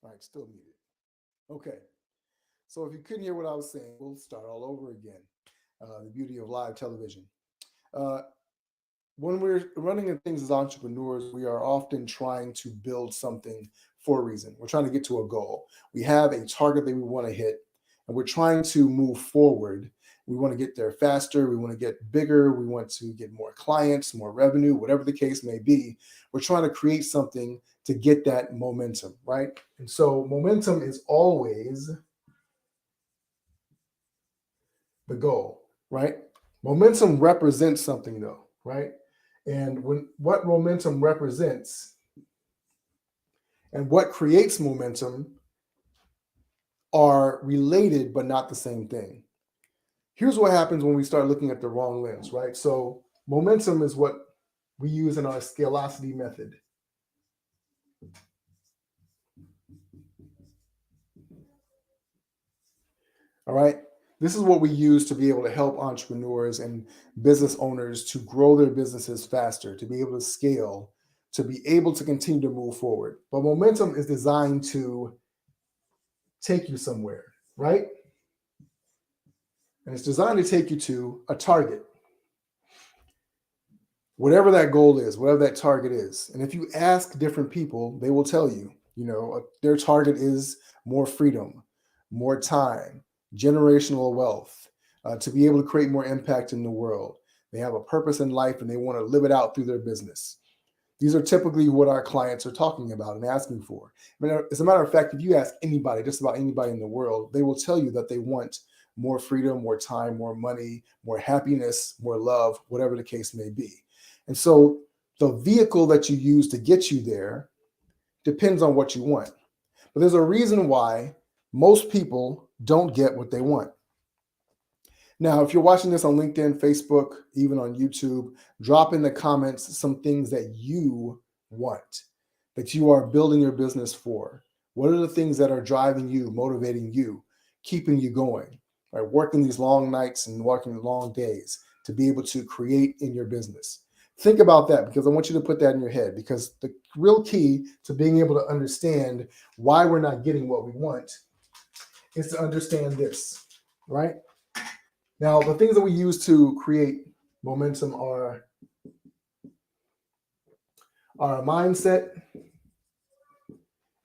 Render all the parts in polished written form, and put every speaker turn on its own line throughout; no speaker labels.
All right, still muted. Okay, so if you couldn't hear what I was saying, we'll start all over again. The beauty of live television. Uh, when we're running into things as entrepreneurs, we are often trying to build something for a reason. We're trying to get to a goal. We have a target that we want to hit, and we're trying to move forward. We want to get there faster. We want to get bigger. We want to get more clients, more revenue, whatever the case may be. We're trying to create something to get that momentum, right? And so, momentum is always the goal, right? Momentum represents something, though, right? And when what momentum represents and what creates momentum are related but not the same thing. Here's what happens when we start looking at the wrong lens, right? So, momentum is what we use in our scalosity method. All right. This is what we use to be able to help entrepreneurs and business owners to grow their businesses faster, to be able to scale, to be able to continue to move forward. But momentum is designed to take you somewhere, right? And it's designed to take you to a target, whatever that goal is, whatever that target is. And if you ask different people, they will tell you, their target is more freedom, more time, generational wealth, to be able to create more impact in the world. They have a purpose in life and they want to live it out through their business. These are typically what our clients are talking about and asking for. As a matter of fact, if you ask anybody, just about anybody in the world, they will tell you that they want more freedom, more time, more money, more happiness, more love, whatever the case may be. And so the vehicle that you use to get you there depends on what you want. But there's a reason why most people don't get what they want. Now, if you're watching this on LinkedIn, Facebook, even on YouTube, drop in the comments some things that you want, that you are building your business for. What are the things that are driving you, motivating you, keeping you going, right? Working these long nights and working long days to be able to create in your business. Think about that because I want you to put that in your head because the real key to being able to understand why we're not getting what we want is to understand this, right? Now, the things that we use to create momentum are our mindset,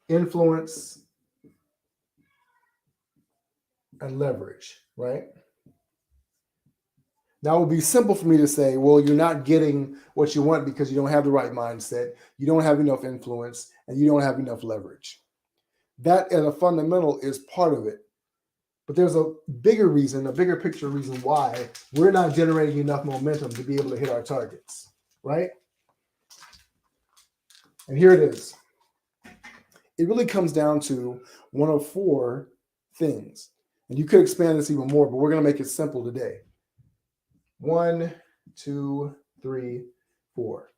influence, and leverage, right? Now, it would be simple for me to say, well, you're not getting what you want because you don't have the right mindset, you don't have enough influence, and you don't have enough leverage. That, at a fundamental, is part of it. But there's a bigger reason, a bigger picture reason why we're not generating enough momentum to be able to hit our targets, right? And here it is. It really comes down to one of four things. And you could expand this even more, but we're going to make it simple today. 1, 2, 3, 4.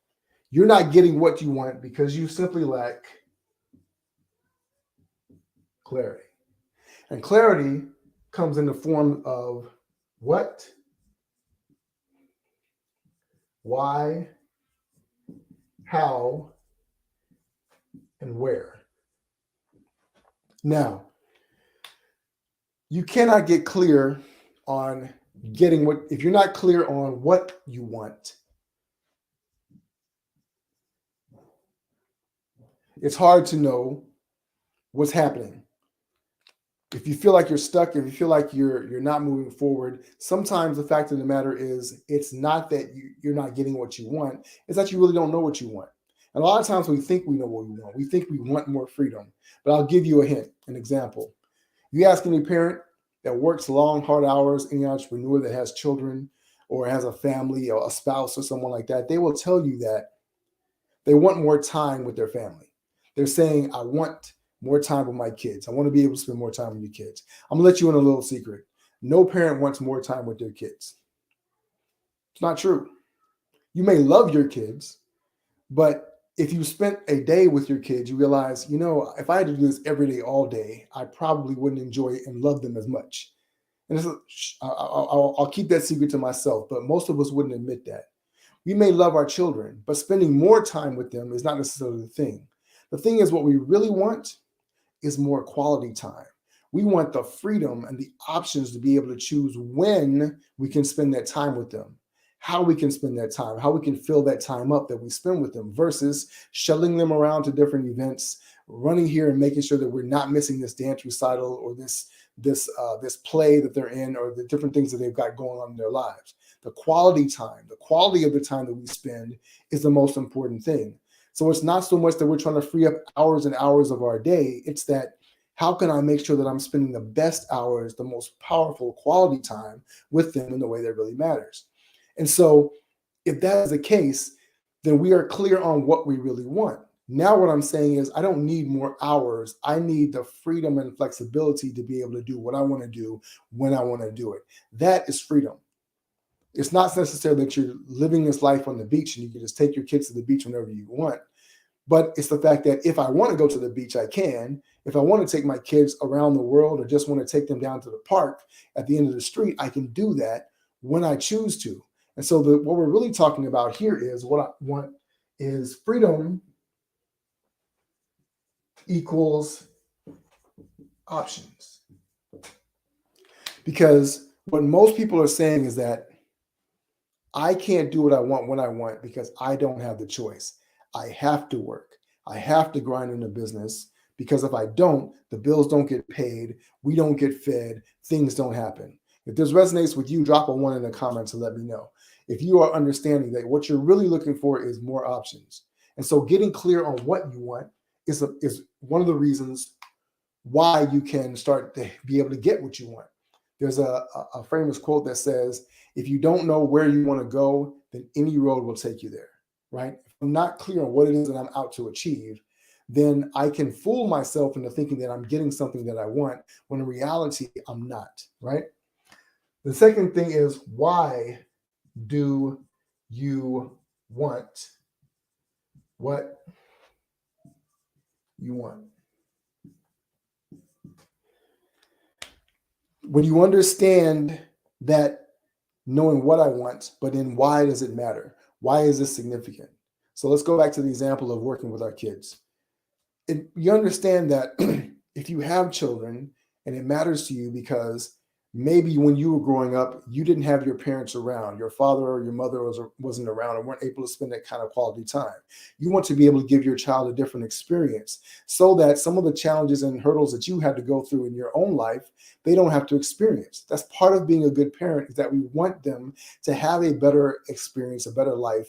You're not getting what you want because you simply lack clarity. And clarity comes in the form of what, why, how, and where. Now, you cannot get clear on getting what, if you're not clear on what you want, it's hard to know what's happening. If you feel like you're stuck, if you feel like you're not moving forward, sometimes the fact of the matter is it's not that you're not getting what you want, it's that you really don't know what you want. And a lot of times we think we know what we want. We think we want more freedom. But I'll give you a hint, an example. You ask any parent that works long, hard hours, any entrepreneur that has children or has a family or a spouse or someone like that, they will tell you that they want more time with their family. They're saying, I want more time with my kids. I want to be able to spend more time with your kids. I'm going to let you in a little secret. No parent wants more time with their kids. It's not true. You may love your kids, but if you spent a day with your kids, you realize, if I had to do this every day, all day, I probably wouldn't enjoy it and love them as much. And I'll keep that secret to myself, but most of us wouldn't admit that. We may love our children, but spending more time with them is not necessarily the thing. The thing is, what we really want is more quality time. We want the freedom and the options to be able to choose when we can spend that time with them, how we can spend that time, how we can fill that time up that we spend with them versus shuttling them around to different events, running here and making sure that we're not missing this dance recital or this play that they're in or the different things that they've got going on in their lives. The quality time, the quality of the time that we spend is the most important thing. So it's not so much that we're trying to free up hours and hours of our day. It's that how can I make sure that I'm spending the best hours, the most powerful quality time with them in the way that really matters? And so if that is the case, then we are clear on what we really want. Now, what I'm saying is, I don't need more hours. I need the freedom and flexibility to be able to do what I want to do when I want to do it. That is freedom. It's not necessarily that you're living this life on the beach and you can just take your kids to the beach whenever you want. But it's the fact that if I want to go to the beach, I can. If I want to take my kids around the world or just want to take them down to the park at the end of the street, I can do that when I choose to. And so what we're really talking about here is what I want is freedom equals options. Because what most people are saying is that I can't do what I want when I want because I don't have the choice. I have to work. I have to grind in the business because if I don't, the bills don't get paid, we don't get fed, things don't happen. If this resonates with you, drop a 1 in the comments and let me know. If you are understanding that what you're really looking for is more options. And so getting clear on what you want is one of the reasons why you can start to be able to get what you want. There's a famous quote that says, if you don't know where you want to go, then any road will take you there, right? If I'm not clear on what it is that I'm out to achieve, then I can fool myself into thinking that I'm getting something that I want, when in reality, I'm not, right? The second thing is, why do you want what you want? When you understand that knowing what I want, but then why does it matter? Why is this significant? So let's go back to the example of working with our kids. You understand that if you have children and it matters to you because maybe when you were growing up, you didn't have your parents around, your father or your mother wasn't around and weren't able to spend that kind of quality time. You want to be able to give your child a different experience so that some of the challenges and hurdles that you had to go through in your own life, they don't have to experience. That's part of being a good parent, is that we want them to have a better experience, a better life,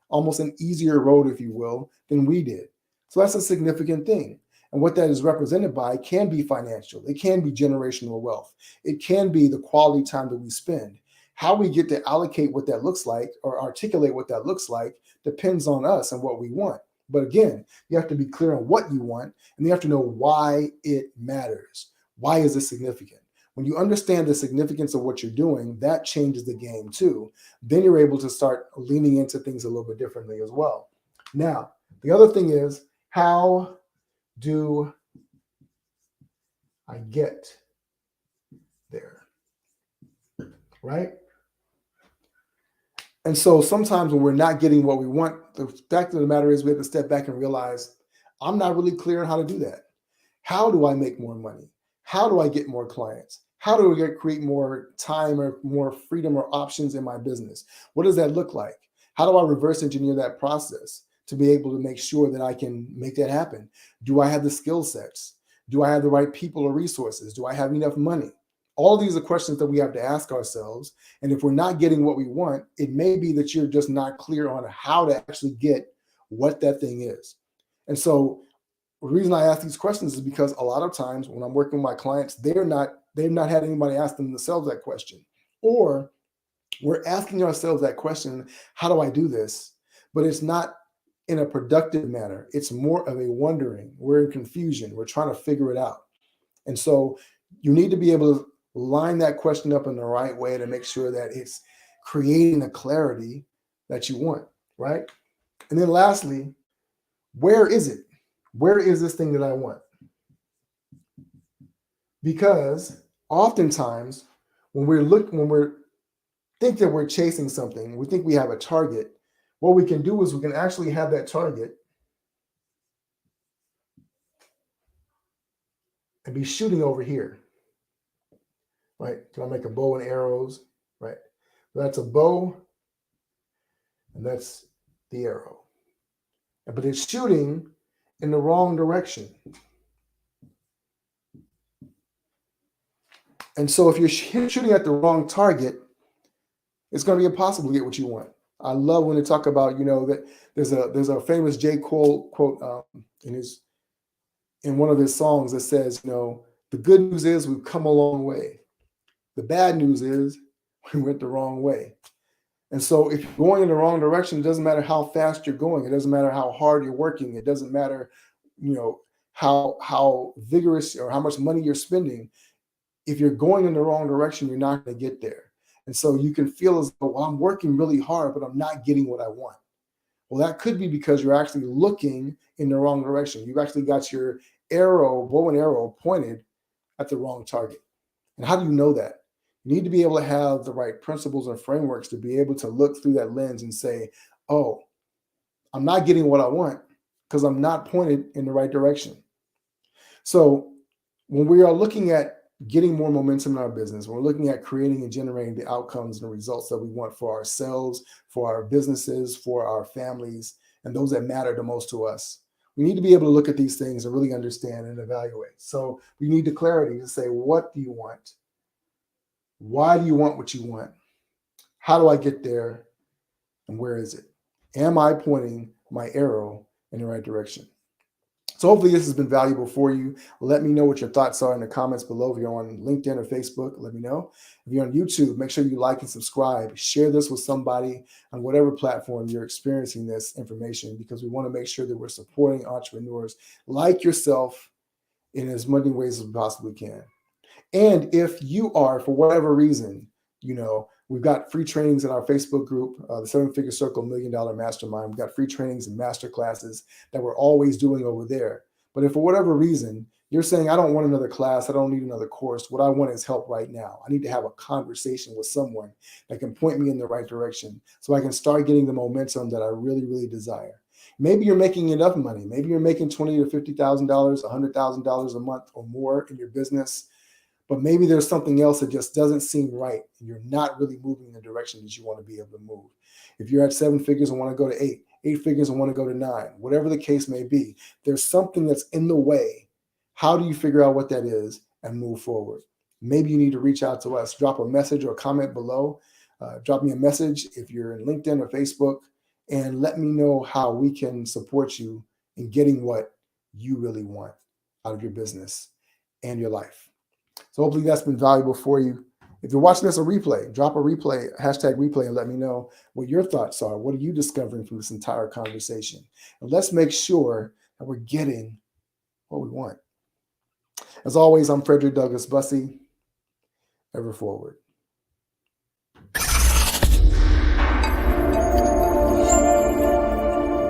almost an easier road, if you will, than we did. So that's a significant thing. And what that is represented by can be financial. It can be generational wealth. It can be the quality time that we spend. How we get to allocate what that looks like or articulate what that looks like depends on us and what we want. But again, you have to be clear on what you want, and you have to know why it matters. Why is it significant? When you understand the significance of what you're doing, that changes the game too. Then you're able to start leaning into things a little bit differently as well. Now, the other thing is, how do I get there? Right? And so sometimes when we're not getting what we want, the fact of the matter is we have to step back and realize, I'm not really clear on how to do that. How do I make more money? How do I get more clients? How do I create more time or more freedom or options in my business? What does that look like? How do I reverse engineer that process to be able to make sure that I can make that happen? Do I have the skill sets? Do I have the right people or resources? Do I have enough money? All of these are questions that we have to ask ourselves. And if we're not getting what we want, it may be that you're just not clear on how to actually get what that thing is. And so the reason I ask these questions is because a lot of times when I'm working with my clients, they've not had anybody ask themselves that question. Or we're asking ourselves that question, how do I do this? But it's not in a productive manner. It's more of a wondering. We're in confusion. We're trying to figure it out. And so you need to be able to line that question up in the right way to make sure that it's creating the clarity that you want, right? And then lastly, where is it? Where is this thing that I want? Because oftentimes when we think that we're chasing something, we think we have a target, what we can do is we can actually have that target and be shooting over here, right? Can I make a bow and arrows, right? That's a bow, and that's the arrow. But it's shooting in the wrong direction. And so if you're shooting at the wrong target, it's going to be impossible to get what you want. I love when they talk about, that there's a famous J. Cole quote in one of his songs that says, the good news is we've come a long way. The bad news is we went the wrong way. And so if you're going in the wrong direction, it doesn't matter how fast you're going. It doesn't matter how hard you're working. It doesn't matter, how vigorous or how much money you're spending. If you're going in the wrong direction, you're not going to get there. And so you can feel as though, well, I'm working really hard, but I'm not getting what I want. Well, that could be because you're actually looking in the wrong direction. You've actually got your bow and arrow pointed at the wrong target. And how do you know that? You need to be able to have the right principles and frameworks to be able to look through that lens and say, oh, I'm not getting what I want because I'm not pointed in the right direction. So when we are looking at getting more momentum in our business, we're looking at creating and generating the outcomes and the results that we want for ourselves, for our businesses, for our families, and those that matter the most to us. We need to be able to look at these things and really understand and evaluate. So we need the clarity to say, what do you want? Why do you want what you want? How do I get there? And where is it? Am I pointing my arrow in the right direction? So hopefully this has been valuable for you. Let me know what your thoughts are in the comments below. If you're on LinkedIn or Facebook, let me know. If you're on YouTube, make sure you like and subscribe. Share this with somebody on whatever platform you're experiencing this information, because we want to make sure that we're supporting entrepreneurs like yourself in as many ways as we possibly can. And if you are, for whatever reason, we've got free trainings in our Facebook group, the 7-Figure Circle $1 Million Mastermind. We've got free trainings and master classes that we're always doing over there. But if for whatever reason you're saying, I don't want another class, I don't need another course, what I want is help right now. I need to have a conversation with someone that can point me in the right direction so I can start getting the momentum that I really, really desire. Maybe you're making enough money. Maybe you're making $20,000 to $50,000, $100,000 a month or more in your business. But maybe there's something else that just doesn't seem right, and you're not really moving in the direction that you want to be able to move. If you're at 7 figures and want to go to 8 figures and want to go to 9, whatever the case may be, there's something that's in the way. How do you figure out what that is and move forward? Maybe you need to reach out to us. Drop a message or a comment below. Drop me a message if you're in LinkedIn or Facebook, and let me know how we can support you in getting what you really want out of your business and your life. So hopefully that's been valuable for you. If you're watching this a replay, drop a replay, hashtag replay, and let me know what your thoughts are. What are you discovering from this entire conversation? And let's make sure that we're getting what we want. As always, I'm Frederick Douglass Bussey. Ever forward.